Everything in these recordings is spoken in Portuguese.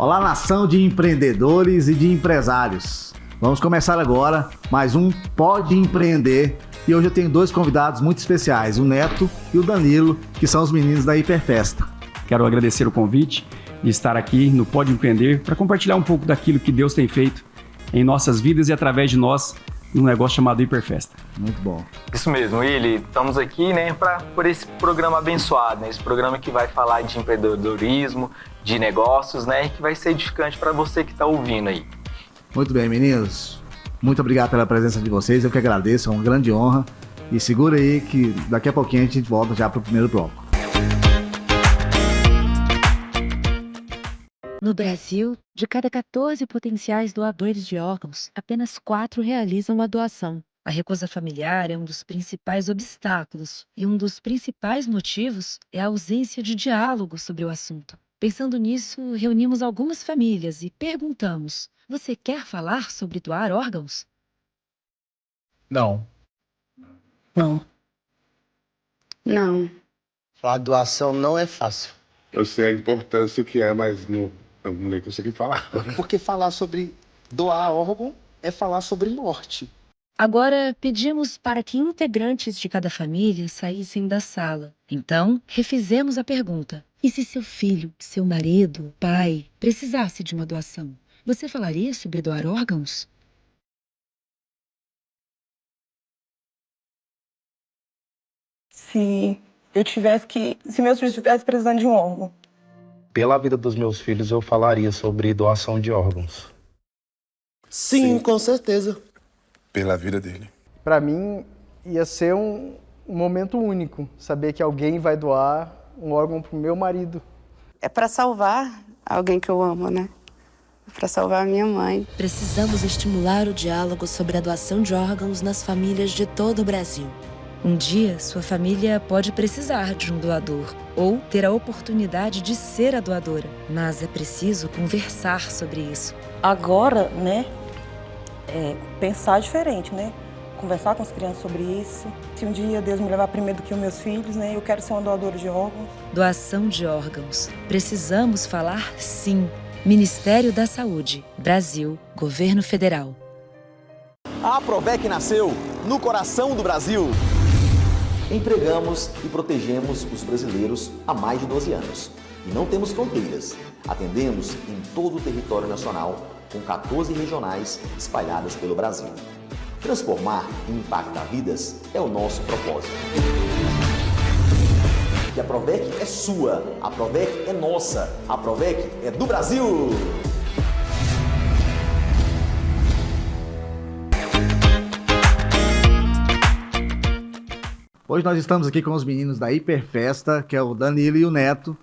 Olá, nação de empreendedores e de empresários. Vamos começar agora mais um Pode Empreender. E hoje eu tenho dois convidados muito especiais, o Neto e o Danilo, que são os meninos da Hiperfesta. Quero agradecer o convite de estar aqui no Pode Empreender para compartilhar um pouco daquilo que Deus tem feito em nossas vidas e através de nós num negócio chamado Hiperfesta. Muito bom. Isso mesmo, Willi. Estamos aqui, por esse programa abençoado, esse programa que vai falar de empreendedorismo, de negócios, e que vai ser edificante para você que está ouvindo aí. Muito bem, meninos. Muito obrigado pela presença de vocês. Eu que agradeço, é uma grande honra. E segura aí que daqui a pouquinho a gente volta já para o primeiro bloco. No Brasil, de cada 14 potenciais doadores de órgãos, apenas 4 realizam a doação. A recusa familiar é um dos principais obstáculos e um dos principais motivos é a ausência de diálogo sobre o assunto. Pensando nisso, reunimos algumas famílias e perguntamos: você quer falar sobre doar órgãos? Não. Não. Não. A doação não é fácil. Eu sei a importância que é, mas não nem consegui falar. Porque falar sobre doar órgão é falar sobre morte. Agora, pedimos para que integrantes de cada família saíssem da sala. Então, refizemos a pergunta: e se seu filho, seu marido, pai, precisasse de uma doação? Você falaria sobre doar órgãos? Se meus filhos estivessem precisando de um órgão. Pela vida dos meus filhos, eu falaria sobre doação de órgãos. Sim, com certeza. Pela vida dele. Para mim, ia ser um momento único, saber que alguém vai doar um órgão pro meu marido. É para salvar alguém que eu amo, né? É para salvar a minha mãe. Precisamos estimular o diálogo sobre a doação de órgãos nas famílias de todo o Brasil. Um dia, sua família pode precisar de um doador ou ter a oportunidade de ser a doadora, mas é preciso conversar sobre isso. Agora, pensar diferente, Conversar com as crianças sobre isso. Se um dia Deus me levar primeiro do que os meus filhos, eu quero ser uma doadora de órgãos. Doação de órgãos. Precisamos falar sim. Ministério da Saúde, Brasil, Governo Federal. A Provec nasceu no coração do Brasil. Empregamos e protegemos os brasileiros há mais de 12 anos. E não temos fronteiras. Atendemos em todo o território nacional, com 14 regionais espalhadas pelo Brasil. Transformar e impactar vidas é o nosso propósito. E a Provec é sua, a Provec é nossa, a Provec é do Brasil! Hoje nós estamos aqui com os meninos da Hiperfesta, que é o Danilo e o Neto.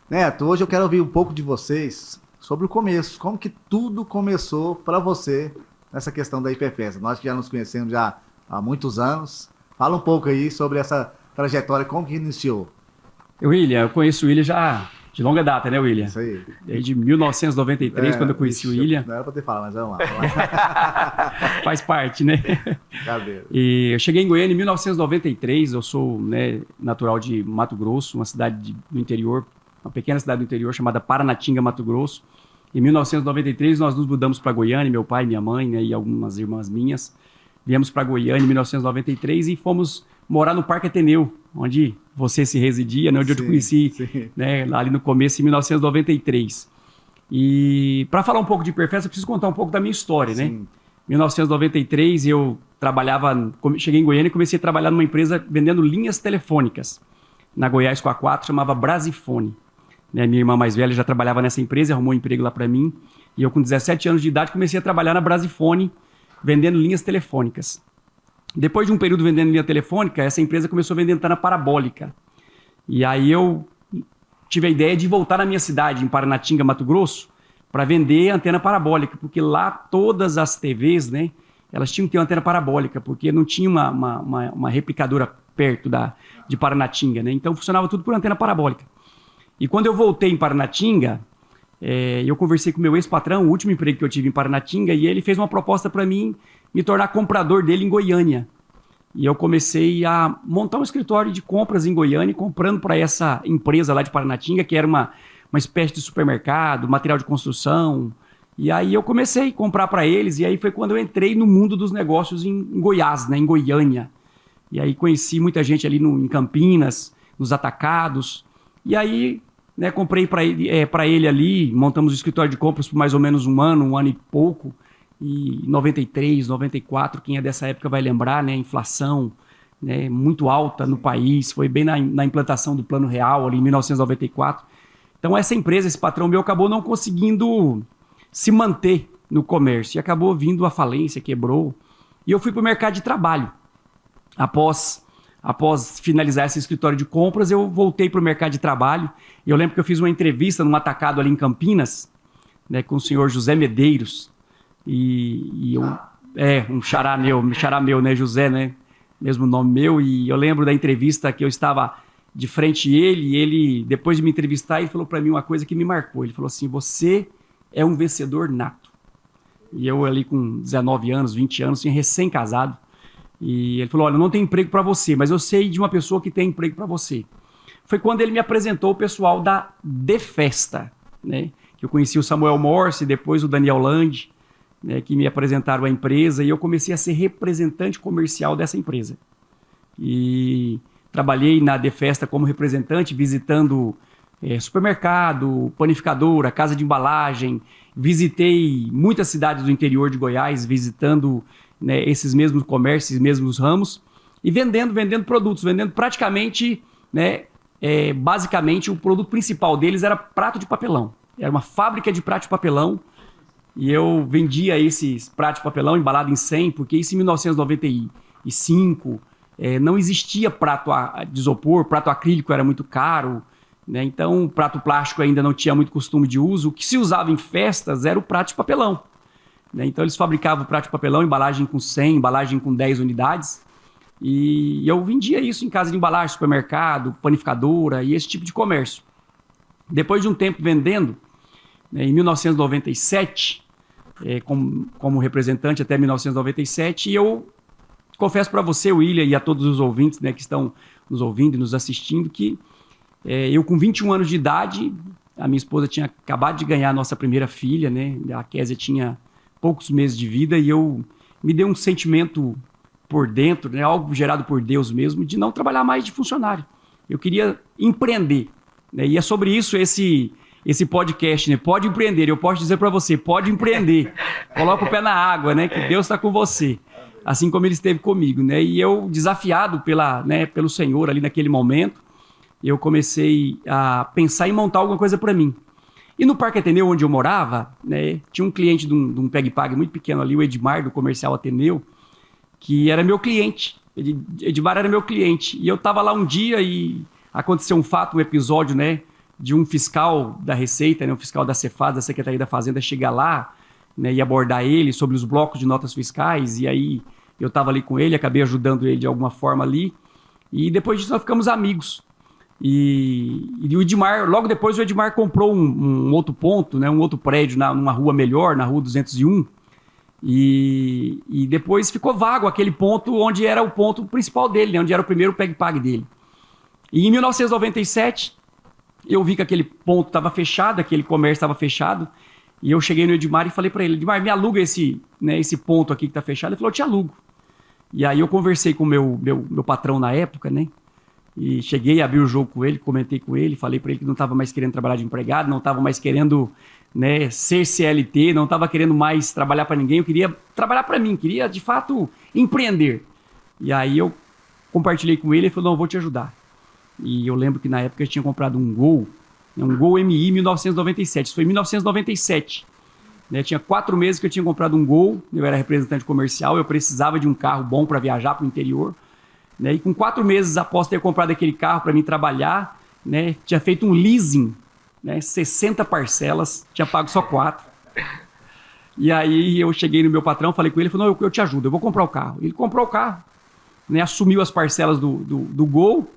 Neto, hoje eu quero ouvir um pouco de vocês sobre o começo, como que tudo começou para você nessa questão da Hiperfesta. Nós que já nos conhecemos já há muitos anos. Fala um pouco aí sobre essa trajetória, como que iniciou. William, eu conheço o William já de longa data, né, William? Isso aí. Desde 1993, quando eu conheci o William. Não era para ter falado, mas vamos lá. Faz parte, né? Cadê? E eu cheguei em Goiânia em 1993, eu sou natural de Mato Grosso, uma cidade do interior, uma pequena cidade do interior chamada Paranatinga, Mato Grosso. Em 1993, nós nos mudamos para Goiânia, meu pai, minha mãe, e algumas irmãs minhas. Viemos para Goiânia em 1993 e fomos morar no Parque Ateneu, onde você se residia, onde eu te conheci, lá ali no começo, em 1993. E para falar um pouco de Hiperfesta, eu preciso contar um pouco da minha história, né? Em 1993, eu cheguei em Goiânia e comecei a trabalhar numa empresa vendendo linhas telefônicas. Na Goiás com a 4, chamava Brasifone. Minha irmã mais velha já trabalhava nessa empresa, arrumou um emprego lá para mim. E eu, com 17 anos de idade, comecei a trabalhar na Brasifone, vendendo linhas telefônicas. Depois de um período vendendo linha telefônica, essa empresa começou a vender antena parabólica. E aí eu tive a ideia de voltar na minha cidade, em Paranatinga, Mato Grosso, para vender antena parabólica, porque lá todas as TVs, elas tinham que ter uma antena parabólica, porque não tinha uma replicadora perto de Paranatinga, Então funcionava tudo por antena parabólica. E quando eu voltei em Paranatinga, eu conversei com o meu ex-patrão, o último emprego que eu tive em Paranatinga, e ele fez uma proposta para mim me tornar comprador dele em Goiânia. E eu comecei a montar um escritório de compras em Goiânia, comprando para essa empresa lá de Paranatinga, que era uma uma espécie de supermercado, material de construção. E aí eu comecei a comprar para eles, e aí foi quando eu entrei no mundo dos negócios em Goiás, né, em Goiânia. E aí conheci muita gente ali em Campinas, nos atacados. E aí, né, comprei para ele ali, montamos o escritório de compras por mais ou menos um ano e pouco. E 93, 94, quem é dessa época vai lembrar, né, a inflação, né, muito alta no país. Foi bem na implantação do Plano Real, ali em 1994. Então essa empresa, esse patrão meu, acabou não conseguindo se manter no comércio. E acabou vindo à falência, quebrou. E eu fui para o mercado de trabalho. Após finalizar esse escritório de compras, eu voltei para o mercado de trabalho. E eu lembro que eu fiz uma entrevista num atacado ali em Campinas, né, com o senhor José Medeiros. E eu... um xará meu, né, José, né, mesmo nome meu. E eu lembro da entrevista que eu estava de frente a ele, e ele, depois de me entrevistar, ele falou para mim uma coisa que me marcou. Ele falou assim: você é um vencedor nato. E eu ali com 19 anos, 20 anos, tinha recém-casado. E ele falou: olha, eu não tenho emprego para você, mas eu sei de uma pessoa que tem emprego para você. Foi quando ele me apresentou o pessoal da Defesta, né? Que eu conheci o Samuel Morse, depois o Daniel Land, né? Que me apresentaram a empresa, e eu comecei a ser representante comercial dessa empresa. E trabalhei na Defesta como representante, visitando supermercado, panificadora, casa de embalagem. Visitei muitas cidades do interior de Goiás, visitando, né, esses mesmos comércios, esses mesmos ramos, e vendendo produtos, vendendo praticamente, né, basicamente o produto principal deles era prato de papelão. Era uma fábrica de prato de papelão, e eu vendia esses pratos de papelão embalado em 100, porque isso em 1995 não existia prato de isopor, prato acrílico era muito caro, né? Então, o prato plástico ainda não tinha muito costume de uso. O que se usava em festas era o prato de papelão, né? Então, eles fabricavam o prato de papelão, embalagem com 100, embalagem com 10 unidades. E eu vendia isso em casa de embalagem, supermercado, panificadora e esse tipo de comércio. Depois de um tempo vendendo, né, em 1997, como representante até 1997, e eu confesso para você, William, e a todos os ouvintes, né, que estão nos ouvindo e nos assistindo, que eu, com 21 anos de idade, a minha esposa tinha acabado de ganhar a nossa primeira filha, né? A Kézia tinha poucos meses de vida, e me deu um sentimento por dentro, né? Algo gerado por Deus mesmo, de não trabalhar mais de funcionário. Eu queria empreender, né? E é sobre isso esse podcast, né? Pode empreender. Eu posso dizer para você, pode empreender. Coloca o pé na água, né? Que Deus está com você. Assim como ele esteve comigo, né? E eu, desafiado pelo Senhor ali naquele momento, eu comecei a pensar em montar alguma coisa para mim. E no Parque Ateneu, onde eu morava, né, tinha um cliente de um PegPag muito pequeno ali, o Edmar, do Comercial Ateneu, que era meu cliente. Edmar era meu cliente. E eu estava lá um dia e aconteceu um episódio, né, de um fiscal da Receita, né, um fiscal da Cefaz, da Secretaria da Fazenda, chegar lá, né, e abordar ele sobre os blocos de notas fiscais. E aí eu estava ali com ele, acabei ajudando ele de alguma forma ali. E depois disso nós ficamos amigos. E o Edmar, logo depois o Edmar comprou um outro ponto, né, um outro prédio numa rua melhor, na rua 201, e depois ficou vago aquele ponto onde era o ponto principal dele, né, onde era o primeiro PegPag dele. E em 1997 eu vi que aquele ponto estava fechado, aquele comércio estava fechado, e eu cheguei no Edmar e falei para ele: Edmar, me aluga esse ponto aqui que está fechado. Ele falou: eu te alugo. E aí eu conversei com o meu patrão na época, né? E cheguei a abrir o jogo com ele, comentei com ele, falei para ele que não estava mais querendo trabalhar de empregado, não estava mais querendo, né, ser CLT, não estava querendo mais trabalhar para ninguém, eu queria trabalhar para mim, queria de fato empreender. E aí eu compartilhei com ele, ele falou: não, eu vou te ajudar. E eu lembro que na época eu tinha comprado um Gol MI 1997, isso foi em 1997. Né, tinha 4 meses que eu tinha comprado um Gol, eu era representante comercial, eu precisava de um carro bom para viajar para o interior. Né, e com 4 meses após ter comprado aquele carro para mim trabalhar, né, tinha feito um leasing, né, 60 parcelas, tinha pago só 4. E aí eu cheguei no meu patrão, falei com ele, falou: não, eu te ajudo, eu vou comprar o carro. Ele comprou o carro, né, assumiu as parcelas do Gol,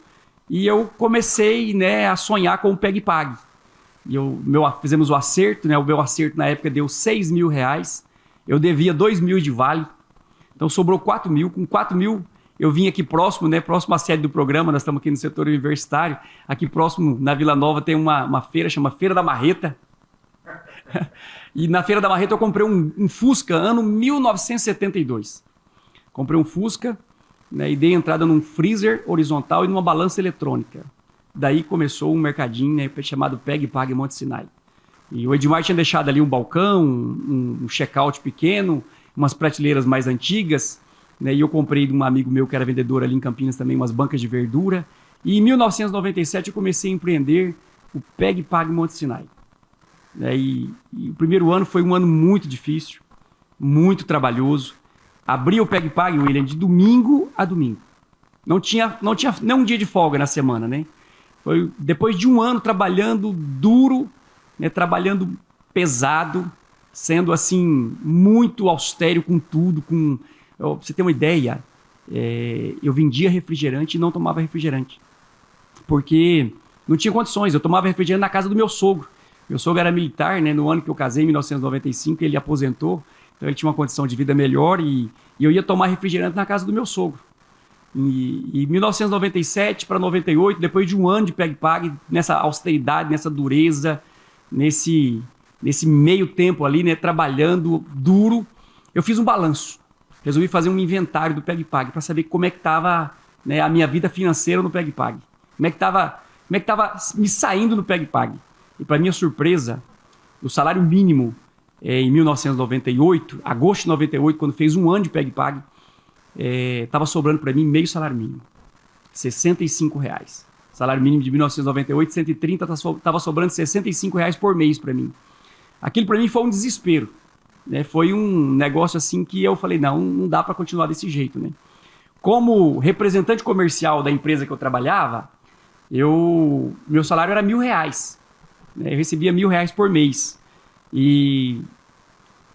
e eu comecei, né, a sonhar com o PegPag. E fizemos o acerto, né, o meu acerto na época deu R$6.000, eu devia R$2.000 de vale, então sobrou R$4.000, com R$4.000 eu vim aqui próximo, né, próximo à sede do programa, nós estamos aqui no setor universitário, aqui próximo, na Vila Nova, tem uma feira, chama Feira da Marreta. E na Feira da Marreta eu comprei um Fusca, ano 1972. Comprei um Fusca, né, e dei entrada num freezer horizontal e numa balança eletrônica. Daí começou um mercadinho, né, chamado Pegue Pague Monte Sinai. E o Edmar tinha deixado ali um balcão, um check-out pequeno, umas prateleiras mais antigas, né, e eu comprei de um amigo meu que era vendedor ali em Campinas também, umas bancas de verdura. E em 1997 eu comecei a empreender o Pegue Pague Monte Sinai. E o primeiro ano foi um ano muito difícil, muito trabalhoso. Abri o Pegue Pague, William, de domingo a domingo. Não tinha nem um dia de folga na semana, né? Foi depois de um ano trabalhando duro, né, trabalhando pesado, sendo assim muito austero com tudo. Pra você ter uma ideia, eu vendia refrigerante e não tomava refrigerante, porque não tinha condições. Eu tomava refrigerante na casa do meu sogro. Meu sogro era militar, né? No ano que eu casei, em 1995, ele aposentou, então ele tinha uma condição de vida melhor e eu ia tomar refrigerante na casa do meu sogro. E em 1997 para 98, depois de um ano de Pegue-Pague, nessa austeridade, nessa dureza, nesse meio tempo ali, né, trabalhando duro, eu fiz um balanço. Resolvi fazer um inventário do Pegue-Pague para saber como é que estava, né, a minha vida financeira no Pegue-Pague. Como é que estava me saindo no Pegue-Pague. E para minha surpresa, o salário mínimo em 1998, agosto de 98, quando fez um ano de Pegue-Pague, estava sobrando para mim meio salário mínimo, R$65. Salário mínimo de 1998, 130, estava sobrando R$65 por mês para mim. Aquilo para mim foi um desespero, né? Foi um negócio assim que eu falei, não dá para continuar desse jeito, né? Como representante comercial da empresa que eu trabalhava, meu salário era R$1.000, né? Eu recebia R$1.000 por mês. E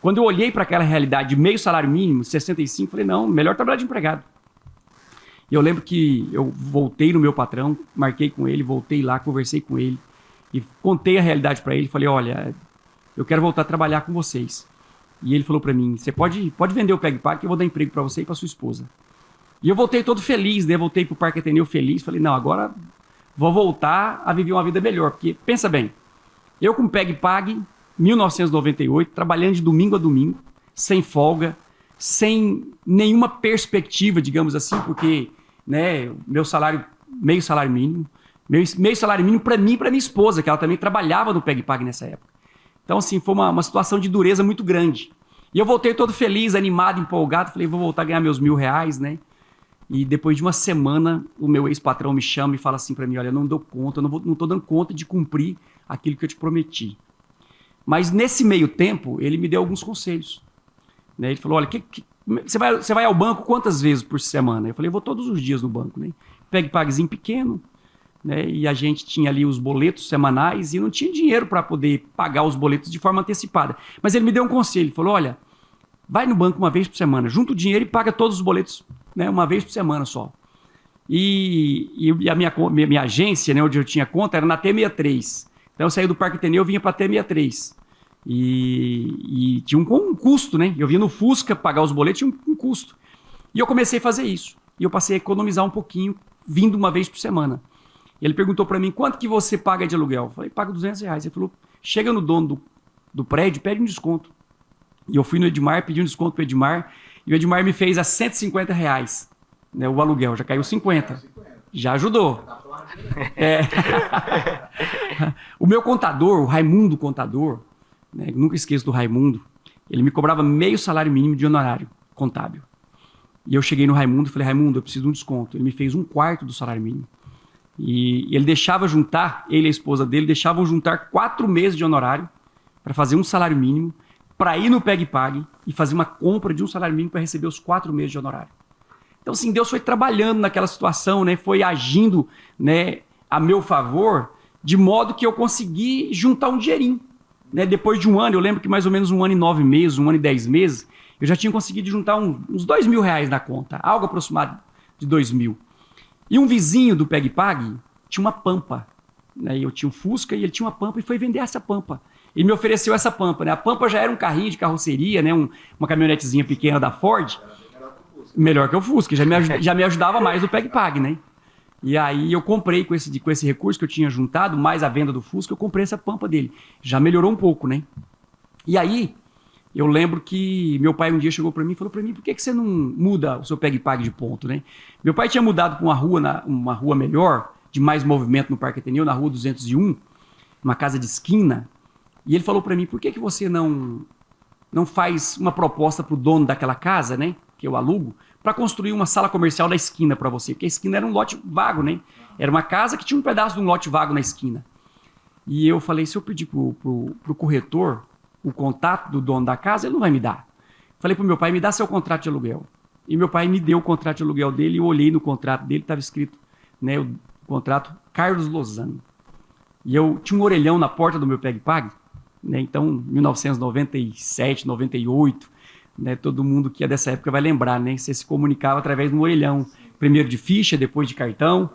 quando eu olhei para aquela realidade de meio salário mínimo, 65, falei, não, melhor trabalhar de empregado. E eu lembro que eu voltei no meu patrão, marquei com ele, voltei lá, conversei com ele e contei a realidade para ele. Falei, olha, eu quero voltar a trabalhar com vocês. E ele falou para mim, você pode vender o Pegue-Pague que eu vou dar emprego para você e para sua esposa. E eu voltei todo feliz, né? Voltei pro Parque Ateneu feliz. Falei, não, agora vou voltar a viver uma vida melhor. Porque, pensa bem, eu com Pegue-Pague, 1998, trabalhando de domingo a domingo, sem folga, sem nenhuma perspectiva, digamos assim, porque, né, meu salário, meio salário mínimo para mim e para minha esposa, que ela também trabalhava no Pegue-Pague nessa época. Então, assim, foi uma situação de dureza muito grande. E eu voltei todo feliz, animado, empolgado, falei, vou voltar a ganhar meus R$1.000, né? E depois de uma semana, o meu ex-patrão me chama e fala assim para mim, olha, eu não dou conta, eu não tô dando conta de cumprir aquilo que eu te prometi. Mas nesse meio tempo, ele me deu alguns conselhos, né? Ele falou, olha, você vai ao banco quantas vezes por semana? Eu falei, eu vou todos os dias no banco, né? Pegue-Paguezinho pequeno, né? E a gente tinha ali os boletos semanais e não tinha dinheiro para poder pagar os boletos de forma antecipada. Mas ele me deu um conselho, ele falou, olha, vai no banco uma vez por semana, junta o dinheiro e paga todos os boletos, né, uma vez por semana só. E a minha agência, né, onde eu tinha conta, era na T63. Então eu saí do Parque Ateneu, eu vinha para a T63. E tinha um custo, né? Eu vinha no Fusca pagar os boletos, tinha um custo. E eu comecei a fazer isso. E eu passei a economizar um pouquinho, vindo uma vez por semana. Ele perguntou para mim, quanto que você paga de aluguel? Eu falei, pago R$200. Ele falou, chega no dono do prédio, pede um desconto. E eu fui no Edmar, pedi um desconto pro Edmar, e o Edmar me fez a R$150, né, o aluguel, já caiu 50. Já ajudou. O meu contador, o Raimundo contador, né, nunca esqueço do Raimundo, ele me cobrava meio salário mínimo de honorário contábil. E eu cheguei no Raimundo e falei, Raimundo, eu preciso de um desconto. Ele me fez 1/4 do salário mínimo. E ele deixava juntar, ele e a esposa dele, deixavam juntar 4 meses de honorário para fazer um salário mínimo, para ir no Pegue-Pague e fazer uma compra de um salário mínimo para receber os 4 meses de honorário. Então, assim, Deus foi trabalhando naquela situação, né? Foi agindo, né, a meu favor, de modo que eu consegui juntar um dinheirinho. Né? Depois de um ano, eu lembro que mais ou menos 1 ano e 9 meses, 1 ano e 10 meses, eu já tinha conseguido juntar uns R$2.000 na conta, algo aproximado de 2.000. E um vizinho do Pegue-Pague tinha uma Pampa. Né? Eu tinha um Fusca e ele tinha uma Pampa e foi vender essa Pampa. Ele me ofereceu essa Pampa, né? A Pampa já era um carrinho de carroceria, né? Uma caminhonetezinha pequena da Ford. Melhor que o Fusca, já me ajudava mais o PegPag, né? E aí eu comprei com esse recurso que eu tinha juntado, mais a venda do Fusca, eu comprei essa Pampa dele. Já melhorou um pouco, né? E aí, eu lembro que meu pai um dia chegou para mim e falou para mim, por que você não muda o seu PegPag de ponto, né? Meu pai tinha mudado para uma rua melhor, de mais movimento no Parque Ateneu, na rua 201, uma casa de esquina, e ele falou para mim, por que você não faz uma proposta para o dono daquela casa, né, que eu alugo, para construir uma sala comercial na esquina para você, porque a esquina era um lote vago, né? Era uma casa que tinha um pedaço de um lote vago na esquina. E eu falei, se eu pedir pro corretor o contato do dono da casa, ele não vai me dar. Falei pro meu pai, me dá seu contrato de aluguel. E meu pai me deu o contrato de aluguel dele, e eu olhei no contrato dele, estava escrito, né, o contrato Carlos Lozano. E eu tinha um orelhão na porta do meu PegPag, né, então, 1997, 98, né, todo mundo que é dessa época vai lembrar, né, você se comunicava através de um orelhão, primeiro de ficha, depois de cartão.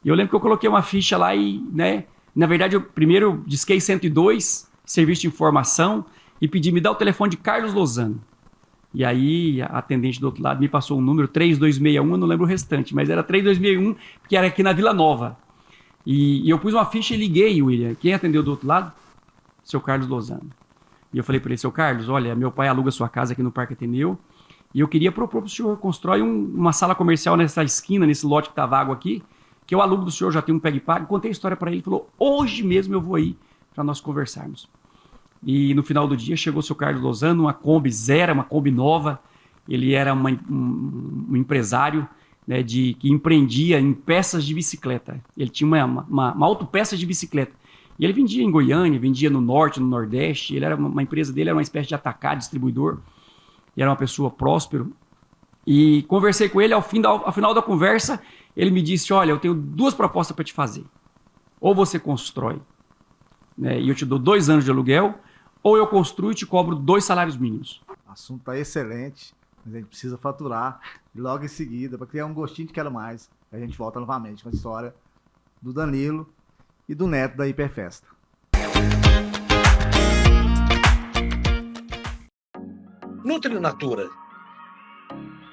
E eu lembro que eu coloquei uma ficha lá e, né, na verdade, eu primeiro disquei 102, serviço de informação, e pedi, me dá o telefone de Carlos Lozano. E aí, a atendente do outro lado me passou um número, 3261, eu não lembro o restante, mas era 3261, que era aqui na Vila Nova. E eu pus uma ficha e liguei, William. Quem atendeu do outro lado? Seu Carlos Lozano. E eu falei para ele, seu Carlos, olha, meu pai aluga sua casa aqui no Parque Ateneu, e eu queria propor para o senhor, constrói uma sala comercial nessa esquina, nesse lote que está vago aqui, que eu alugo do senhor, já tem um PegPag. Contei a história para ele, ele falou, hoje mesmo eu vou aí para nós conversarmos. E no final do dia chegou o seu Carlos Lozano, uma Kombi zero, uma Kombi nova. Ele era um empresário, né, que empreendia em peças de bicicleta. Ele tinha uma autopeça de bicicleta. E ele vendia em Goiânia, vendia no Norte, no Nordeste. Ele era uma empresa dele, era uma espécie de atacado, distribuidor. E era uma pessoa próspera. E conversei com ele, ao final da conversa, ele me disse, olha, eu tenho duas propostas para te fazer. Ou você constrói, né, e eu te dou 2 anos de aluguel, ou eu construo e te cobro 2 salários mínimos. O assunto está excelente, mas a gente precisa faturar logo em seguida, para criar um gostinho de quero mais. A gente volta novamente com a história do Danilo e do Neto da Hiperfesta. Nutrinatura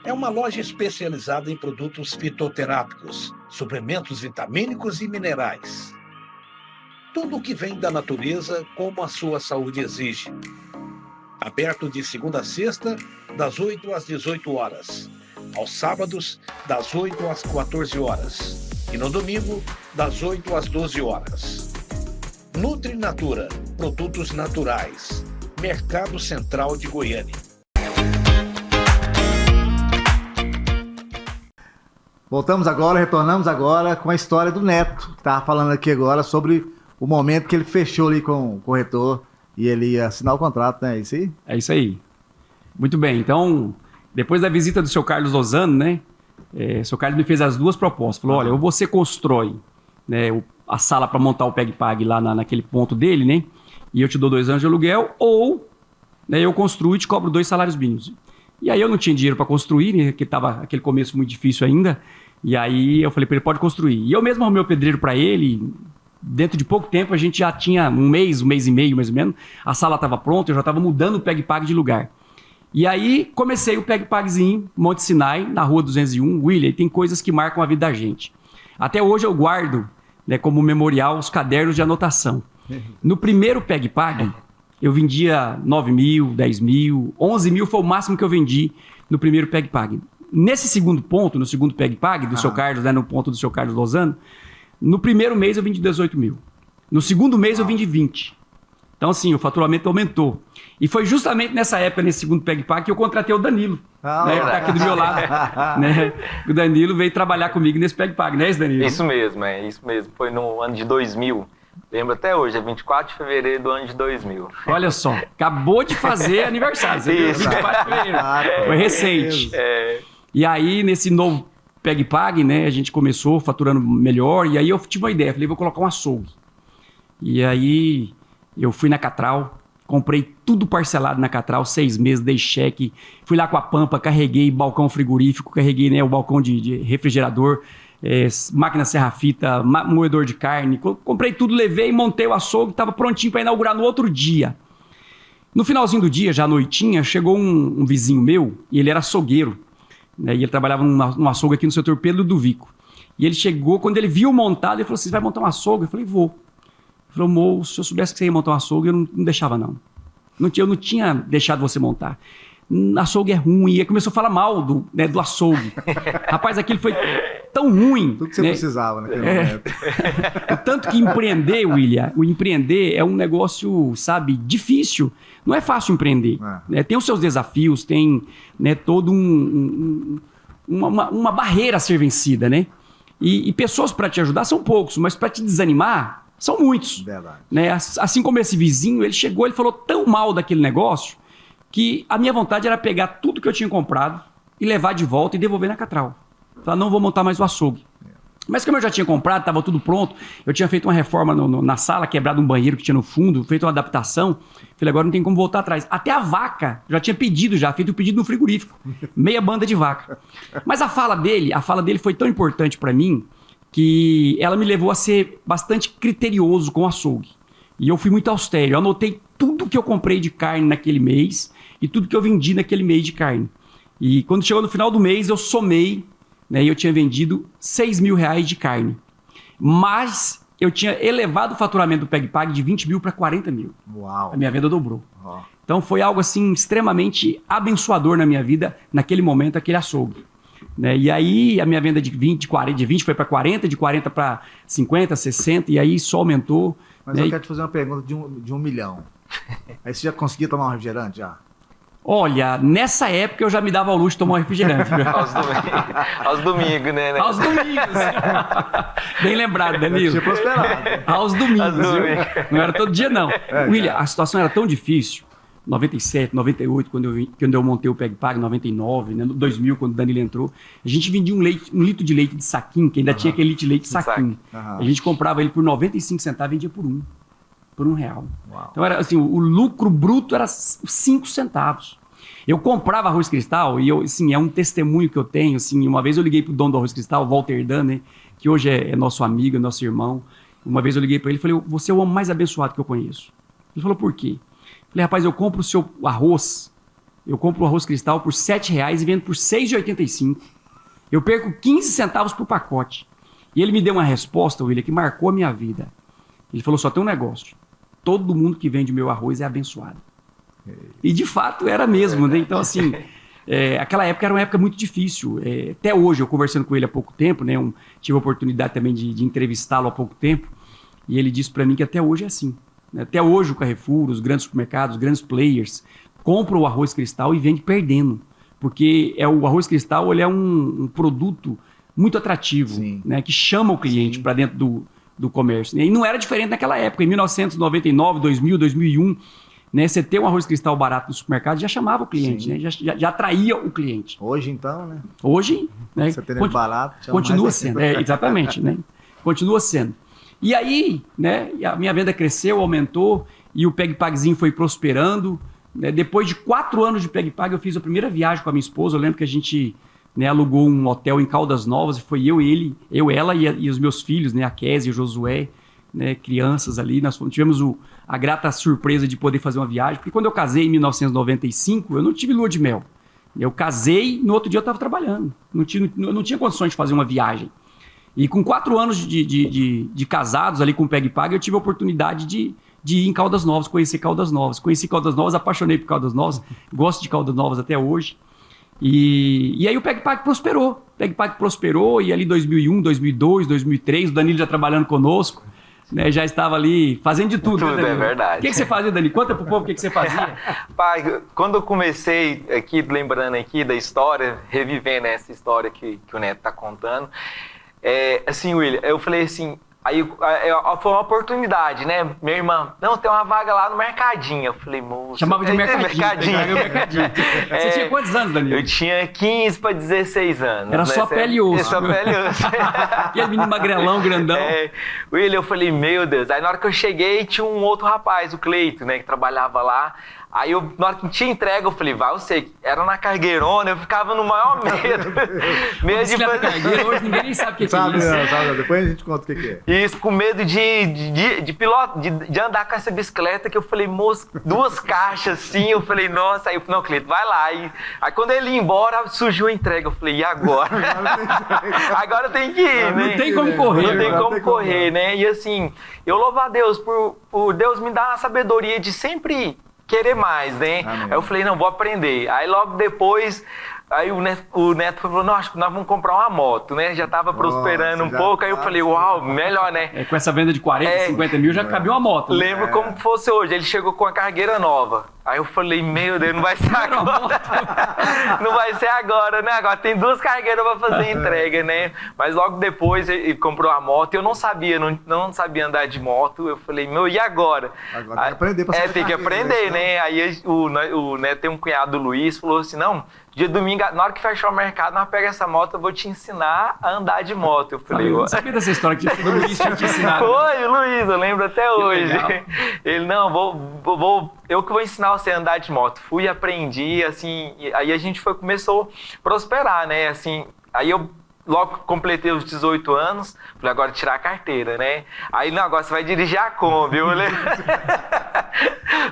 é uma loja especializada em produtos fitoterápicos, suplementos vitamínicos e minerais. Tudo o que vem da natureza, como a sua saúde exige. Aberto de segunda a sexta, das 8 às 18 horas. Aos sábados, das 8 às 14 horas. E no domingo, das 8 às 12 horas. Nutrinatura, produtos naturais. Mercado Central de Goiânia. Retornamos agora com a história do Neto, que estava falando aqui agora sobre o momento que ele fechou ali com o corretor e ele ia assinar o contrato, né? É isso aí? É isso aí. Muito bem, então, depois da visita do seu Carlos Lozano, né? O seu Carlos me fez as duas propostas. Falou, olha, ou você constrói, né, a sala para montar o PegPag lá naquele ponto dele, né? E eu te dou 2 anos de aluguel, ou, né, eu construo e te cobro 2 salários mínimos. E aí eu não tinha dinheiro para construir, né, porque estava aquele começo muito difícil ainda. E aí eu falei para ele, pode construir. E eu mesmo arrumei o pedreiro para ele. Dentro de pouco tempo, a gente já tinha um mês e meio, mais ou menos. A sala estava pronta, eu já estava mudando o PegPag de lugar. E aí, comecei o PegPagzinho, Monte Sinai, na rua 201. William, tem coisas que marcam a vida da gente. Até hoje eu guardo, né, como memorial os cadernos de anotação. No primeiro PegPag, eu vendia 9 mil, 10 mil, 11 mil foi o máximo que eu vendi no primeiro PegPag. Nesse segundo ponto, no segundo PegPag do seu Carlos, né, no ponto do seu Carlos Lozano, no primeiro mês eu vendi 18 mil. No segundo mês eu vendi 20. Então, assim, o faturamento aumentou. E foi justamente nessa época, nesse segundo PegPag, que eu contratei o Danilo, né, que tá aqui do meu lado. Né? O Danilo veio trabalhar comigo nesse PegPag, não é isso, Danilo? Isso mesmo. Foi no ano de 2000. Lembro até hoje, é 24 de fevereiro do ano de 2000. Olha só, acabou de fazer aniversário. Você viu? 24 de fevereiro. Foi recente. E aí, nesse novo PegPag, né, a gente começou faturando melhor, e aí eu tive uma ideia, falei, vou colocar um açougue. E aí eu fui na Catral, comprei tudo parcelado na Catral, 6 meses, dei cheque, fui lá com a Pampa, carreguei balcão frigorífico, carreguei, né, o balcão de refrigerador, máquina serra-fita, moedor de carne, comprei tudo, levei, montei o açougue, estava prontinho para inaugurar no outro dia. No finalzinho do dia, já à noitinha, chegou um vizinho meu, e ele era açougueiro, né? E ele trabalhava num açougue aqui no setor Pedro do Vico. E ele chegou, quando ele viu montado, ele falou assim, você vai montar um açougue? Eu falei, vou. Ele falou, moço, se eu soubesse que você ia montar um açougue, eu não deixava, não. Eu não tinha deixado você montar. Açougue é ruim. E ele começou a falar mal do açougue. Rapaz, aquilo foi tão ruim. Tudo que você precisava naquele momento. O tanto que empreender, William, o empreender é um negócio, sabe, difícil. Não é fácil empreender. Né? Tem os seus desafios, tem, né, todo uma barreira a ser vencida, né? E pessoas para te ajudar são poucos, mas para te desanimar são muitos. Verdade. Né? Assim como esse vizinho, ele chegou, ele falou tão mal daquele negócio que a minha vontade era pegar tudo que eu tinha comprado e levar de volta e devolver na Catral. Falar, não vou montar mais o açougue. Mas como eu já tinha comprado, estava tudo pronto, eu tinha feito uma reforma na sala, quebrado um banheiro que tinha no fundo, feito uma adaptação. Falei, agora não tem como voltar atrás. Até a vaca, já tinha pedido, feito o pedido no frigorífico. Meia banda de vaca. Mas a fala dele foi tão importante para mim que ela me levou a ser bastante criterioso com o açougue. E eu fui muito austero. Eu anotei tudo que eu comprei de carne naquele mês e tudo que eu vendi naquele mês de carne. E quando chegou no final do mês, eu somei, né, e eu tinha vendido R$6.000 de carne. Mas eu tinha elevado o faturamento do PegPag de 20 mil para 40 mil. Uau. A minha venda dobrou. Então foi algo assim extremamente abençoador na minha vida, naquele momento, aquele açougue. Né? E aí a minha venda de 20 foi para 40, de 40 para 50, 60, e aí só aumentou. Mas eu quero te fazer uma pergunta de 1 milhão. Aí você já conseguia tomar um refrigerante já? Olha, nessa época eu já me dava ao luxo de tomar um refrigerante. Aos domingos, né? Aos domingos. Bem lembrado, Danilo. Tinha prosperado. Aos domingos. Não era todo dia, não. William, a situação era tão difícil. 97, 98, quando eu montei o PegPag, 99, né, 2000, quando o Danilo entrou, a gente vendia um litro de leite de saquinho, que ainda tinha aquele litro de leite de saquinho. A gente comprava ele por 95 centavos e vendia por R$1. Uau. Então, era assim, o lucro bruto era 5 centavos. Eu comprava arroz cristal e assim, é um testemunho que eu tenho. Assim, uma vez eu liguei pro dono do arroz cristal, Walter Dan, né, que hoje é nosso amigo, é nosso irmão. Uma vez eu liguei para ele e falei, você é o homem mais abençoado que eu conheço. Ele falou, por quê? Falei, rapaz, eu compro o seu arroz, eu compro o arroz cristal por R$7 e vendo por R$6,85. Eu perco 15 centavos por pacote. E ele me deu uma resposta, William, que marcou a minha vida. Ele falou, só tem um negócio. Todo mundo que vende o meu arroz é abençoado. E de fato era mesmo, né? Então assim, aquela época era uma época muito difícil. Até hoje, eu conversando com ele há pouco tempo, né? Tive a oportunidade também de entrevistá-lo há pouco tempo. E ele disse para mim que até hoje é assim. Até hoje o Carrefour, os grandes supermercados, os grandes players compram o arroz cristal e vendem perdendo. Porque o arroz cristal ele é um produto muito atrativo, né, que chama o cliente para dentro do comércio. E não era diferente naquela época. Em 1999, 2000, 2001, né, você ter um arroz cristal barato no supermercado já chamava o cliente, né, já atraía o cliente. Hoje então, né? Hoje, né, você ter ele barato, continua sendo. Exatamente, né? Continua sendo. E aí, né, a minha venda cresceu, aumentou, e o PegPagzinho foi prosperando. Né? Depois de 4 anos de PegPag, eu fiz a primeira viagem com a minha esposa. Eu lembro que a gente, né, alugou um hotel em Caldas Novas, e foi ela e os meus filhos, né, a Kézia e o Josué, né, crianças ali. Nós tivemos a grata surpresa de poder fazer uma viagem, porque quando eu casei em 1995, eu não tive lua de mel. Eu casei, no outro dia eu estava trabalhando. Eu não tinha condições de fazer uma viagem. E com 4 anos de casados ali com o PegPag, eu tive a oportunidade de ir em Caldas Novas, conhecer Caldas Novas. Conheci Caldas Novas, apaixonei por Caldas Novas, gosto de Caldas Novas até hoje. E aí o PegPag prosperou. O PegPag prosperou e ali 2001, 2002, 2003, o Danilo já trabalhando conosco, né, já estava ali fazendo de tudo. Tudo, né, é verdade. O que você fazia, Danilo? Conta pro povo o que você fazia. Pai, quando eu comecei aqui, lembrando aqui da história, revivendo essa história que o Neto tá contando, assim, William, eu falei assim, aí foi uma oportunidade, né? Minha irmã, não, tem uma vaga lá no Mercadinho. Eu falei, moço... Chamava de Mercadinho. Você tinha quantos anos, Danilo? Eu tinha 15 para 16 anos. Era, né? Só pele e osso. Só pele e osso. Aquele menino magrelão, grandão. William, eu falei, meu Deus. Aí na hora que eu cheguei, tinha um outro rapaz, o Cleito, né, que trabalhava lá. Aí, na hora que tinha entrega, eu falei, vai, eu sei, era na cargueirona, eu ficava no maior medo. Medo de fazer... cargueira, hoje ninguém nem sabe o que é isso. Sabe, depois a gente conta o que é. Isso, com medo de andar com essa bicicleta, que eu falei, moço, 2 caixas assim, eu falei, nossa, aí eu falei, não, Cleito, vai lá. Aí quando ele ia embora, surgiu a entrega, eu falei, e agora? Agora tem que ir, né? Não tem como correr. Não tem como correr, né? E assim, eu louvo a Deus por Deus me dar a sabedoria de sempre querer mais, né? Amém. Aí eu falei, não, vou aprender. Aí logo depois, aí o Neto falou, não, acho que nós vamos comprar uma moto, né? Já tava prosperando pouco, aí eu falei, uau, melhor, né? Com essa venda de 40, 50 mil já cabia uma moto. Lembro como fosse hoje, ele chegou com a cargueira nova. Aí eu falei, meu Deus, não vai ser agora. Não vai ser agora, né? Agora tem 2 cargueiras para fazer a entrega, né? Mas logo depois ele comprou a moto. Eu não sabia, não sabia andar de moto. Eu falei, meu, e agora? Agora tem que aprender para tem que aprender, né? Aí o Neto tem um cunhado, o Luiz, falou assim, não, dia domingo, na hora que fechar o mercado, nós pega essa moto, eu vou te ensinar a andar de moto. Eu falei, eu não sabia dessa história que o Luiz tinha te ensinado. Foi, o Luiz, eu lembro até hoje. Legal. Ele, não, eu que vou ensinar você a andar de moto. Fui, aprendi, assim, aí a gente começou a prosperar, né, assim, aí eu logo completei os 18 anos, falei, agora tirar a carteira, né, aí não, agora você vai dirigir a Kombi, eu falei...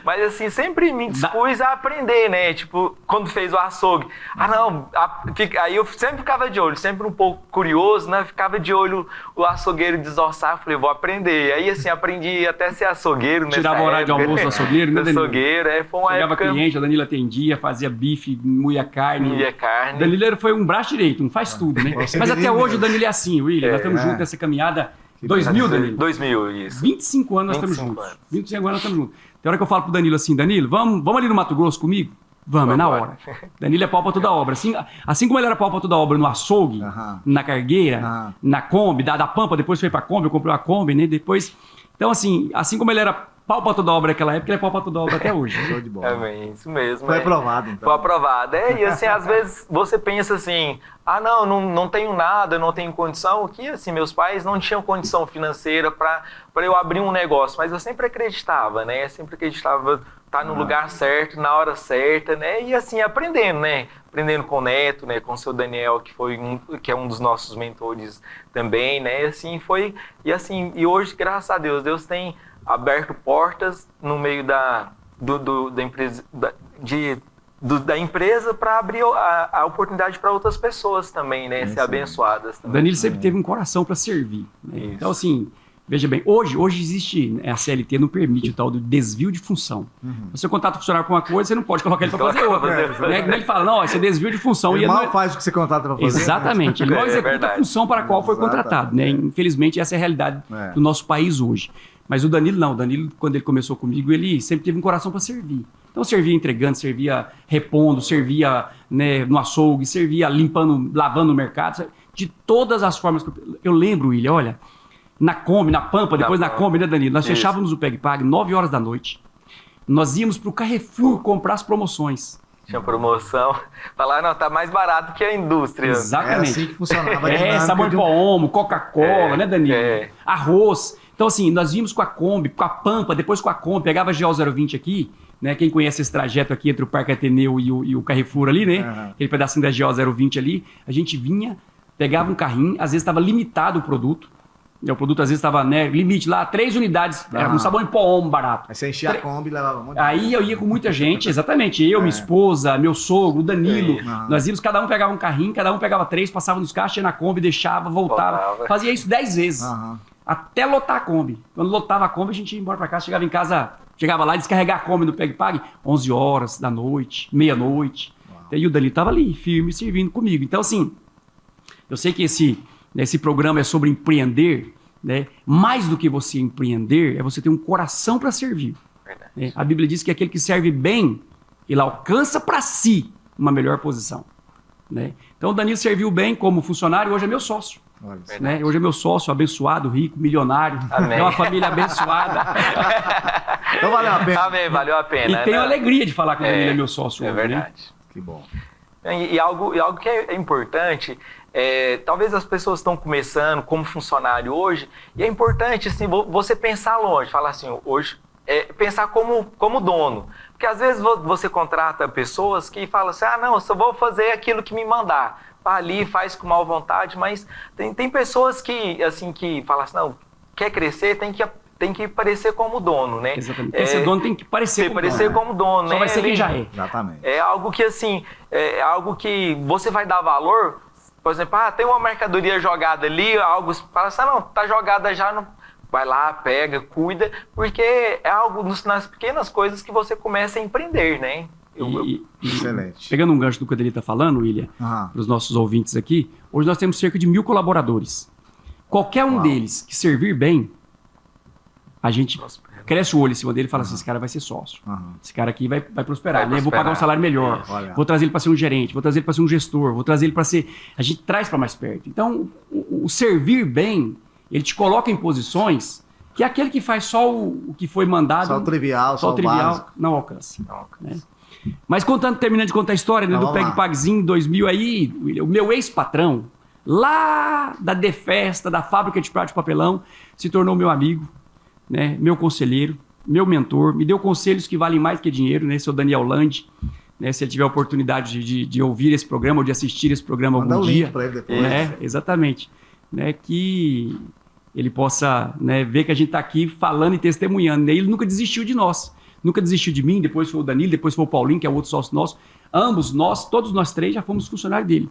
Mas assim, sempre me dispus a aprender, né, tipo, quando fez o açougue, aí eu sempre ficava de olho, sempre um pouco curioso, né, ficava de olho o açougueiro desossar, falei, vou aprender, aí assim, aprendi até ser açougueiro, né. Tirava o horário de almoço do açougueiro, né, Danilo? Açougueiro, foi uma Chegava época... cliente, a Danilo atendia, fazia bife, moía carne. Danilo foi um braço direito, não faz tudo, né? Mas até hoje o Danilo é assim, William, nós estamos juntos nessa caminhada. 2000, Danilo? 2000, isso. 25 anos nós estamos juntos. 25 anos nós estamos juntos. Tem hora que eu falo pro Danilo assim, Danilo, vamos ali no Mato Grosso comigo? Vamos, é na hora. Danilo é pau pra toda obra. Assim como ele era pau pra toda obra no açougue, na cargueira, na Kombi, da Pampa, depois foi pra Kombi, eu comprei uma Kombi, né? Depois... Então, assim como ele era pau pra toda obra naquela época, ele é pau pra toda obra até hoje. Show de bola. É isso mesmo. Foi aprovado, então. Foi aprovado. E assim, às vezes você pensa assim, não tenho nada, não tenho condição, que assim, meus pais não tinham condição financeira para eu abrir um negócio, mas eu sempre acreditava, né? Sempre acreditava estar no lugar certo, na hora certa, né? E assim, aprendendo, né? Aprendendo com o Neto, né? Com o seu Daniel, que é um dos nossos mentores também, né? E hoje, graças a Deus, Deus tem aberto portas no meio da empresa, da empresa para abrir a oportunidade para outras pessoas também, né? Ser abençoadas também. Danilo sempre teve um coração para servir, né? Então, assim, veja bem, hoje existe, a CLT não permite o tal do desvio de função. Você contrata o funcionário com uma coisa, você não pode colocar ele para fazer outra. Ele fala, não, esse é desvio de função. Ele mal faz o que você contrata para fazer. Exatamente, ele não executa a função para a qual foi contratado, né? Infelizmente, essa é a realidade do nosso país hoje. Mas o Danilo não. O Danilo, quando ele começou comigo, ele sempre teve um coração para servir. Então, servia entregando, servia repondo, servia, né, no açougue, servia limpando, lavando o mercado. De todas as formas. Eu lembro, William, olha, na Kombi, na Pampa, depois na Kombi, né, Danilo? Nós fechávamos o Peg Pag 9 horas da noite. Nós íamos para o Carrefour comprar as promoções. Tinha promoção. Falar, não, tá mais barato que a indústria. Exatamente. Era assim que funcionava. Sabão em pó Omo, Coca-Cola, né, Danilo? Arroz. Então, assim, nós vimos com a Kombi, com a Pampa, depois com a Kombi, pegava a GO 020 aqui, né? Quem conhece esse trajeto aqui entre o Parque Ateneu e o Carrefour ali, né? Aquele pedacinho da GO 020 ali, a gente vinha, pegava um carrinho, às vezes estava limitado o produto. O produto às vezes estava, né, limite lá, 3 unidades, era um sabão em pó Omo barato. Aí você enchia a Kombi e levava um monte de... Aí eu ia com muita gente, exatamente, eu, minha esposa, meu sogro, o Danilo, nós íamos, cada um pegava um carrinho, cada um pegava 3, passava nos caixas, ia na Kombi, deixava, voltava. Fazia isso 10 vezes, até lotar a Kombi. Quando lotava a Kombi, a gente ia embora pra casa, chegava em casa, chegava lá e descarregar a Kombi no Peg Pag, 11 horas da noite, meia-noite. E o Danilo tava ali, firme, servindo comigo. Então, assim, eu sei que esse programa é sobre empreender, né? Mais do que você empreender, é você ter um coração para servir. Né? A Bíblia diz que aquele que serve bem, ele alcança para si uma melhor posição. Né? Então, o Danilo serviu bem como funcionário, hoje é meu sócio. Né? Hoje é meu sócio, abençoado, rico, milionário. Amém. É uma família abençoada. Então valeu a pena. Amém, valeu a pena. E tenho alegria de falar que o Danilo é meu sócio. É hoje, verdade. Né? Que bom. E algo que é importante, talvez as pessoas estão começando como funcionário hoje, e é importante assim, você pensar longe, falar assim, hoje pensar como dono. Porque às vezes você contrata pessoas que falam assim, não, eu só vou fazer aquilo que me mandar. Vai ali, faz com má vontade, mas tem pessoas que, assim, que falam assim, não, quer crescer, tem que parecer como dono, né? Exatamente. Esse dono tem que parecer como dono, Só né? vai ser quem já é. Exatamente. É algo que, assim, é algo que você vai dar valor. Por exemplo, tem uma mercadoria jogada ali, algo, fala assim, não, tá jogada já, não, vai lá, pega, cuida, porque é algo nas pequenas coisas que você começa a empreender, né? Excelente. Pegando um gancho do que o Adeli está falando, William, para os nossos ouvintes aqui, hoje nós temos cerca de 1.000 colaboradores. Qualquer um deles que servir bem, a gente cresce o olho em cima dele e fala assim, esse cara vai ser sócio. Esse cara aqui vai prosperar, né? Vou pagar um salário melhor, vou trazer ele para ser um gerente, vou trazer ele para ser um gestor, vou trazer ele para ser... A gente traz para mais perto. Então, o servir bem, ele te coloca em posições que aquele que faz só o que foi mandado... Só o trivial, só o trivial, não alcança. Né? Mas terminando de contar a história, né, do PegPagzinho 2000 aí, o meu ex-patrão, lá da Defesta, da fábrica de prato de papelão, se tornou meu amigo, né, meu conselheiro, meu mentor, me deu conselhos que valem mais que dinheiro, né, seu Daniel Land, né, se ele tiver a oportunidade de ouvir esse programa ou de assistir esse programa algum dia. Manda o link para ele depois. Né, exatamente. Né, que ele possa, né, ver que a gente está aqui falando e testemunhando. Né, ele nunca desistiu de nós. Nunca desistiu de mim, depois foi o Danilo, depois foi o Paulinho, que é outro sócio nosso. Ambos, todos nós três já fomos funcionários dele.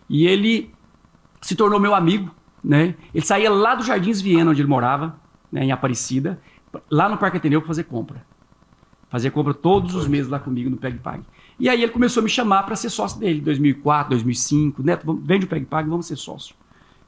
E ele se tornou meu amigo, né? Ele saía lá do Jardins Viena, onde ele morava, né, em Aparecida, lá no Parque Ateneu para fazer compra. Fazia compra todos os meses lá comigo no PegPag. E aí ele começou a me chamar para ser sócio dele, 2004, 2005. Neto, vende o PegPag, vamos ser sócio.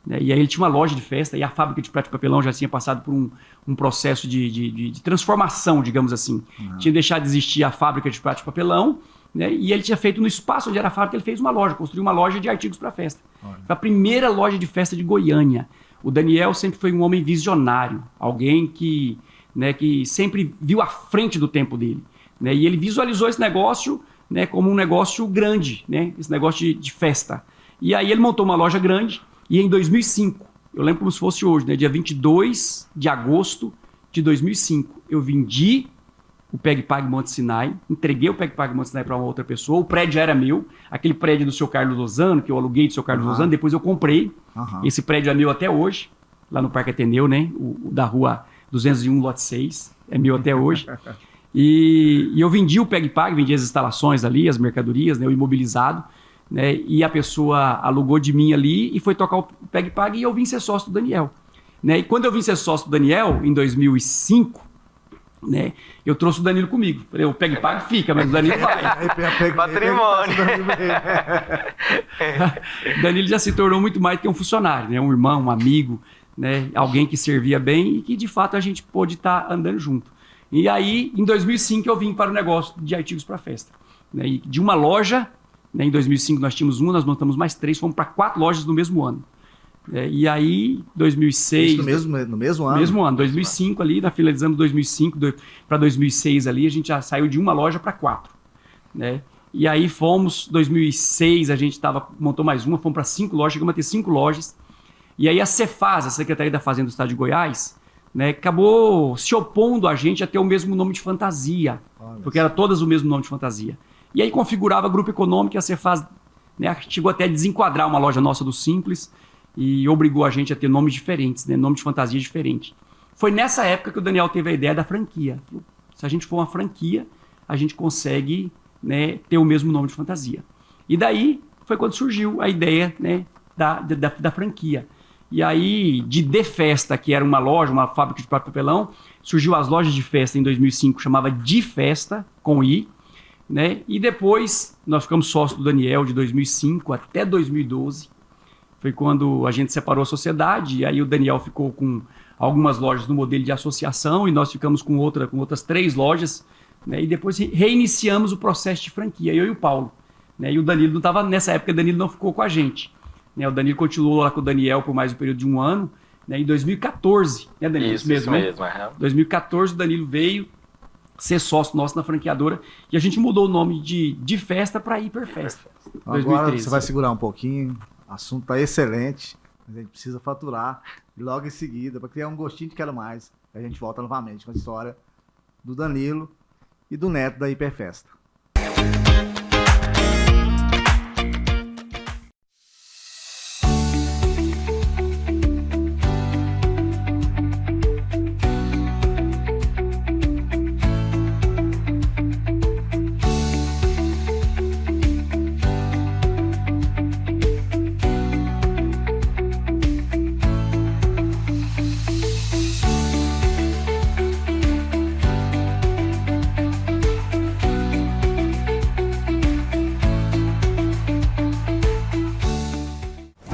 E aí ele tinha uma loja de festa e a fábrica de prato de papelão já tinha passado por um processo de transformação, digamos assim. Tinha deixado de existir a fábrica de prato de papelão, né, e ele tinha feito no espaço onde era a fábrica, ele fez uma loja, construiu uma loja de artigos para festa. Foi a primeira loja de festa de Goiânia. O Daniel sempre foi um homem visionário, alguém que, né, que sempre viu à frente do tempo dele. Né, e ele visualizou esse negócio, né, como um negócio grande, né, esse negócio de festa. E aí ele montou uma loja grande. E em 2005, eu lembro como se fosse hoje, né, dia 22 de agosto de 2005, eu vendi o PegPag Monte Sinai, entreguei o PegPag Monte Sinai para uma outra pessoa, o prédio já era meu, aquele prédio do seu Carlos Lozano, que eu aluguei do seu Carlos Lozano, depois eu comprei, esse prédio é meu até hoje, lá no Parque Ateneu, né, o da rua 201, lote 6, é meu até hoje. E eu vendi o PegPag, vendi as instalações ali, as mercadorias, né, o imobilizado, né, e a pessoa alugou de mim ali e foi tocar o PegPag e eu vim ser sócio do Daniel. Né, e quando eu vim ser sócio do Daniel, em 2005, né, eu trouxe o Danilo comigo. Falei, o PegPag fica, mas o Danilo vai. Patrimônio. O Danilo já se tornou muito mais que um funcionário, né, um irmão, um amigo, né, alguém que servia bem e que de fato a gente pôde estar andando junto. E aí, em 2005, eu vim para o negócio de artigos para festa. Né, e de uma loja... Em 2005 nós tínhamos uma, nós montamos mais 3, fomos para 4 lojas no mesmo ano. E aí, 2006... Isso no mesmo ano? No mesmo ano, 2005 ali, finalizamos 2005 para 2006 ali, a gente já saiu de uma loja para 4. Né? E aí fomos, 2006 a gente montou mais uma, fomos para 5 lojas, chegamos a ter 5 lojas. E aí a Cefaz, a Secretaria da Fazenda do Estado de Goiás, né, acabou se opondo a gente a ter o mesmo nome de fantasia, porque era todas o mesmo nome de fantasia. E aí configurava grupo econômico e a Cefaz, né, chegou até a desenquadrar uma loja nossa do Simples e obrigou a gente a ter nomes diferentes, né, nome de fantasia diferente. Foi nessa época que o Daniel teve a ideia da franquia. Se a gente for uma franquia, a gente consegue, né, ter o mesmo nome de fantasia. E daí foi quando surgiu a ideia, né, da franquia. E aí, de Defesta, que era uma loja, uma fábrica de prato de papelão, surgiu as lojas de festa em 2005, chamava De Festa, com I. Né? E depois nós ficamos sócios do Daniel de 2005 até 2012. Foi quando a gente separou a sociedade e aí o Daniel ficou com algumas lojas no modelo de associação e nós ficamos com outras 3 lojas. Né? E depois reiniciamos o processo de franquia, eu e o Paulo. Né? E o Danilo não estava, nessa época o Danilo não ficou com a gente. Né? O Danilo continuou lá com o Daniel por mais um período de 1 ano. Né? Em 2014, né, Danilo? Isso mesmo. Em 2014 o Danilo veio ser sócio nosso na franqueadora e a gente mudou o nome de Festa para Hiperfesta. Agora 2013. Você vai segurar um pouquinho, o assunto está excelente, mas a gente precisa faturar e logo em seguida, para criar um gostinho de quero mais, a gente volta novamente com a história do Danilo e do Neto da Hiperfesta.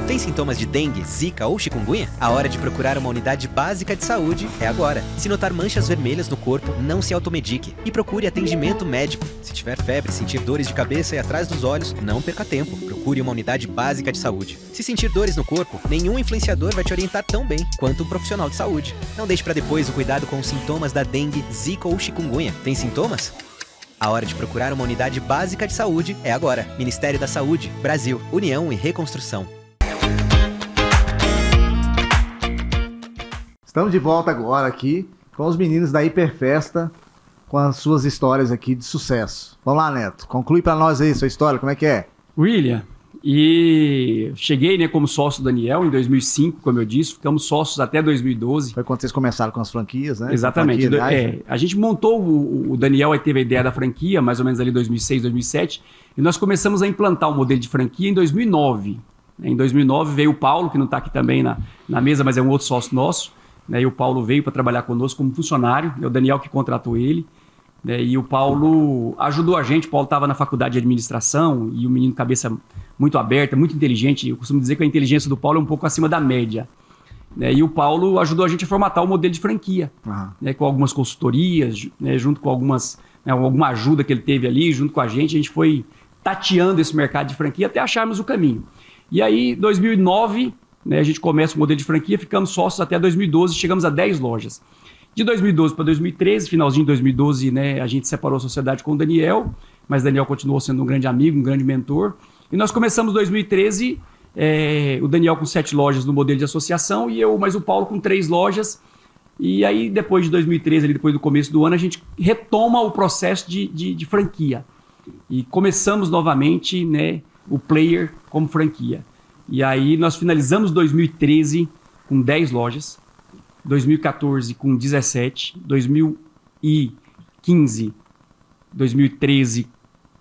Tem sintomas de dengue, zika ou chikungunya? A hora de procurar uma unidade básica de saúde é agora. Se notar manchas vermelhas no corpo, não se automedique e procure atendimento médico. Se tiver febre, sentir dores de cabeça e atrás dos olhos, não perca tempo. Procure uma unidade básica de saúde. Se sentir dores no corpo, nenhum influenciador vai te orientar tão bem quanto um profissional de saúde. Não deixe para depois o cuidado com os sintomas da dengue, zika ou chikungunya. Tem sintomas? A hora de procurar uma unidade básica de saúde é agora. Ministério da Saúde, Brasil, União e Reconstrução. Estamos de volta agora aqui com os meninos da Hiperfesta, com as suas histórias aqui de sucesso. Vamos lá, Neto, conclui para nós aí sua história, como é que é? William, e cheguei, né, como sócio do Daniel em 2005, como eu disse, ficamos sócios até 2012. Foi quando vocês começaram com as franquias, né? Exatamente. A gente montou, o Daniel aí teve a ideia da franquia, mais ou menos ali em 2006, 2007, e nós começamos a implantar o modelo de franquia em 2009. Em 2009 veio o Paulo, que não está aqui também na mesa, mas é um outro sócio nosso. Né, e o Paulo veio para trabalhar conosco como funcionário, é o Daniel que contratou ele, né, e o Paulo ajudou a gente. O Paulo estava na faculdade de administração e o menino cabeça muito aberta, muito inteligente. Eu costumo dizer que a inteligência do Paulo é um pouco acima da média, né, e o Paulo ajudou a gente a formatar o modelo de franquia, né, com algumas consultorias, né, junto com alguma ajuda que ele teve ali, junto com a gente foi tateando esse mercado de franquia até acharmos o caminho. E aí, 2009... né, a gente começa o modelo de franquia, ficamos sócios até 2012, chegamos a 10 lojas. De 2012 para 2013, finalzinho de 2012, né, a gente separou a sociedade com o Daniel, mas o Daniel continuou sendo um grande amigo, um grande mentor. E nós começamos 2013, o Daniel com 7 lojas no modelo de associação e eu mais o Paulo com 3 lojas. E aí, depois de 2013, ali, depois do começo do ano, a gente retoma o processo de franquia. E começamos novamente, né, o Player como franquia. E aí nós finalizamos 2013 com 10 lojas, 2014 com 17, 2015, 2013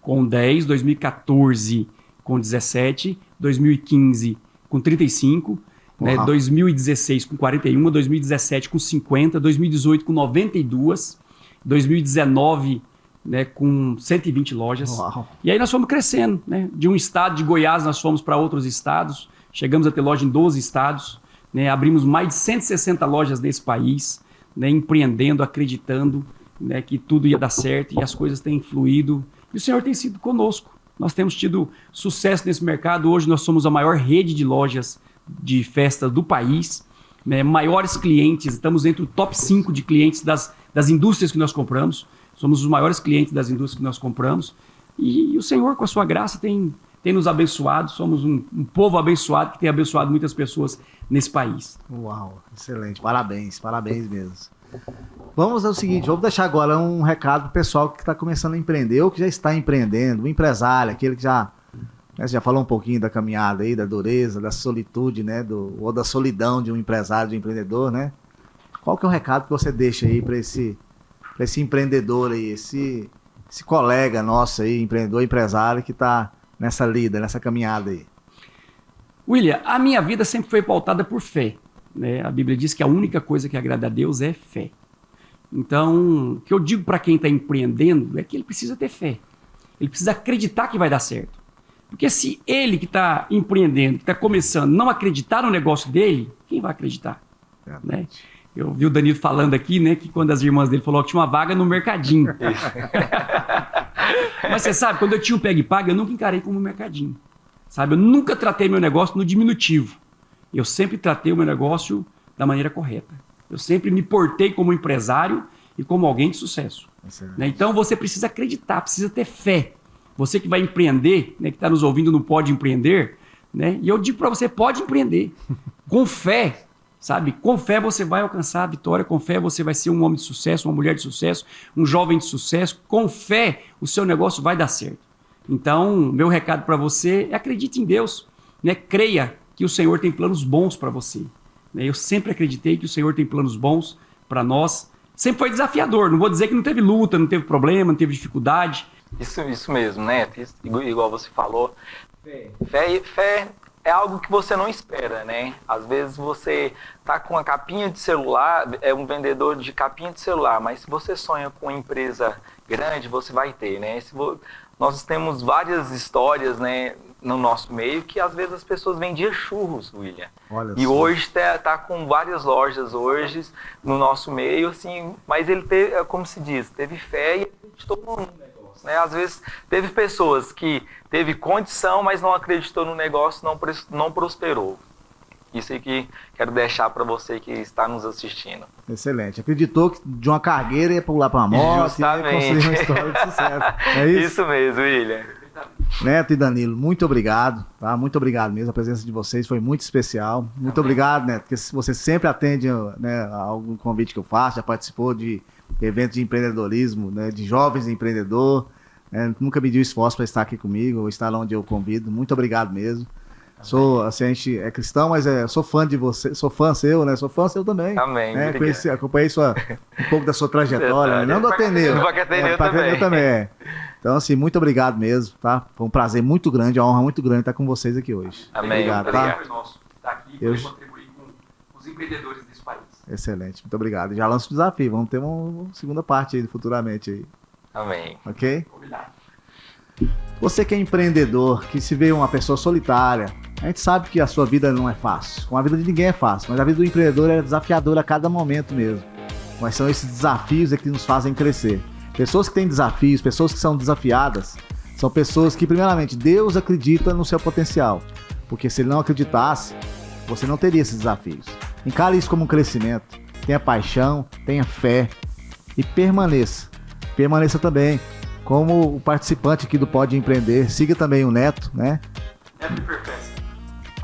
com 10, 2014 com 17, 2015 com 35, né, 2016 com 41, 2017 com 50, 2018 com 92, 2019... né, com 120 lojas. Uau. E aí nós fomos crescendo, né? De um estado de Goiás nós fomos para outros estados, chegamos a ter loja em 12 estados, né? Abrimos mais de 160 lojas nesse país, né? Empreendendo, acreditando, né, que tudo ia dar certo e as coisas têm fluído. E o Senhor tem sido conosco. Nós temos tido sucesso nesse mercado. Hoje nós somos a maior rede de lojas de festas do país, né? Maiores clientes, estamos entre o top 5 de clientes das indústrias que nós compramos. Somos os maiores clientes das indústrias que nós compramos. E o Senhor, com a sua graça, tem nos abençoado. Somos um povo abençoado que tem abençoado muitas pessoas nesse país. Uau, excelente. Parabéns, parabéns mesmo. Vamos ao seguinte, vamos deixar agora um recado para o pessoal que está começando a empreender ou que já está empreendendo, o empresário, aquele que já, né, você já falou um pouquinho da caminhada aí, da dureza, da solitude, né, ou da solidão de um empresário, de um empreendedor, né? Qual que é o recado que você deixa aí para esse empreendedor aí, esse colega nosso aí, empreendedor, empresário, que está nessa lida, nessa caminhada aí? William, a minha vida sempre foi pautada por fé, né? A Bíblia diz que a única coisa que agrada a Deus é fé. Então, o que eu digo para quem está empreendendo é que ele precisa ter fé. Ele precisa acreditar que vai dar certo. Porque se ele que está empreendendo, que está começando, não acreditar no negócio dele, quem vai acreditar? Né? Eu vi o Danilo falando aqui, né, que quando as irmãs dele falaram que tinha uma vaga no mercadinho. Mas você sabe, quando eu tinha o Pega e Paga, eu nunca encarei como mercadinho. Sabe, eu nunca tratei meu negócio no diminutivo. Eu sempre tratei o meu negócio da maneira correta. Eu sempre me portei como empresário e como alguém de sucesso. Né? Então você precisa acreditar, precisa ter fé. Você que vai empreender, né, que está nos ouvindo não pode empreender, né? E eu digo para você, pode empreender. Com fé, sabe? Com fé você vai alcançar a vitória, com fé você vai ser um homem de sucesso, uma mulher de sucesso, um jovem de sucesso. Com fé o seu negócio vai dar certo. Então, meu recado para você é acredite em Deus, né? Creia que o Senhor tem planos bons para você. Eu sempre acreditei que o Senhor tem planos bons para nós. Sempre foi desafiador, não vou dizer que não teve luta, não teve problema, não teve dificuldade. Isso mesmo, né? Igual você falou. Fé é algo que você não espera, né? Às vezes você tá com uma capinha de celular, é um vendedor de capinha de celular, mas se você sonha com uma empresa grande, você vai ter, né? Nós temos várias histórias, né, no nosso meio, que às vezes as pessoas vendiam churros, William. Olha e só. Hoje tá com várias lojas hoje no nosso meio, assim, mas ele teve, como se diz, teve fé e acreditou no negócio, né? Às vezes teve pessoas que teve condição, mas não acreditou no negócio, não prosperou. Isso aí que quero deixar para você que está nos assistindo. Excelente. Acreditou que de uma cargueira ia pular para uma moto. Justamente. E ia construir uma história de sucesso. É isso? Isso mesmo, William. Neto e Danilo, muito obrigado, tá? Muito obrigado mesmo, a presença de vocês foi muito especial. Muito obrigado, Neto, porque você sempre atende, né, a algum convite que eu faço, já participou de eventos de empreendedorismo, né, de jovens empreendedor, nunca mediu esforço para estar aqui comigo, ou estar onde eu convido. Muito obrigado mesmo. Sou, assim, a gente é cristão, mas sou fã de você, sou fã seu, né? Sou fã seu também. Amém. Né? Acompanhei um pouco da sua trajetória, não do Ateneu. Do Ateneu também. também. Então, assim, muito obrigado mesmo, tá? Foi um prazer muito grande, uma honra muito grande estar com vocês aqui hoje. Amém. Obrigado, tá? Nosso estar aqui e contribuir com os empreendedores desse país. Excelente, muito obrigado. Já lanço o desafio, vamos ter uma segunda parte aí futuramente aí. Amém. Ok? Obrigado. Você que é empreendedor, que se vê uma pessoa solitária, a gente sabe que a sua vida não é fácil. Com a vida de ninguém é fácil, mas a vida do empreendedor é desafiadora a cada momento mesmo. Mas são esses desafios que nos fazem crescer. Pessoas que têm desafios, pessoas que são desafiadas, são pessoas que, primeiramente, Deus acredita no seu potencial. Porque se Ele não acreditasse, você não teria esses desafios. Encare isso como um crescimento. Tenha paixão, tenha fé e permaneça. Permaneça também como o participante aqui do Pode Empreender. Siga também o Neto, né? Neto Hiperfesta.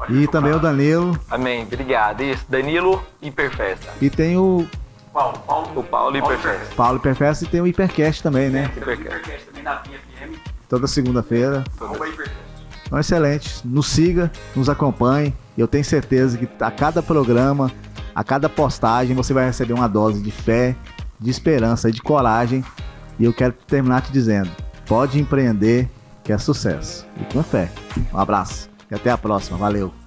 E também o Danilo. Amém, obrigado. Isso, Danilo Hiperfesta. E tem o Paulo Hiperfesta. Paulo Hiperfesta e tem o Hipercast também, né? Hipercast também na Pinha FM. Toda segunda-feira. Então, excelente. Nos siga, nos acompanhe. E eu tenho certeza que a cada programa, a cada postagem, você vai receber uma dose de fé, de esperança e de coragem. E eu quero terminar te dizendo, pode empreender que é sucesso. E com fé. Um abraço e até a próxima. Valeu.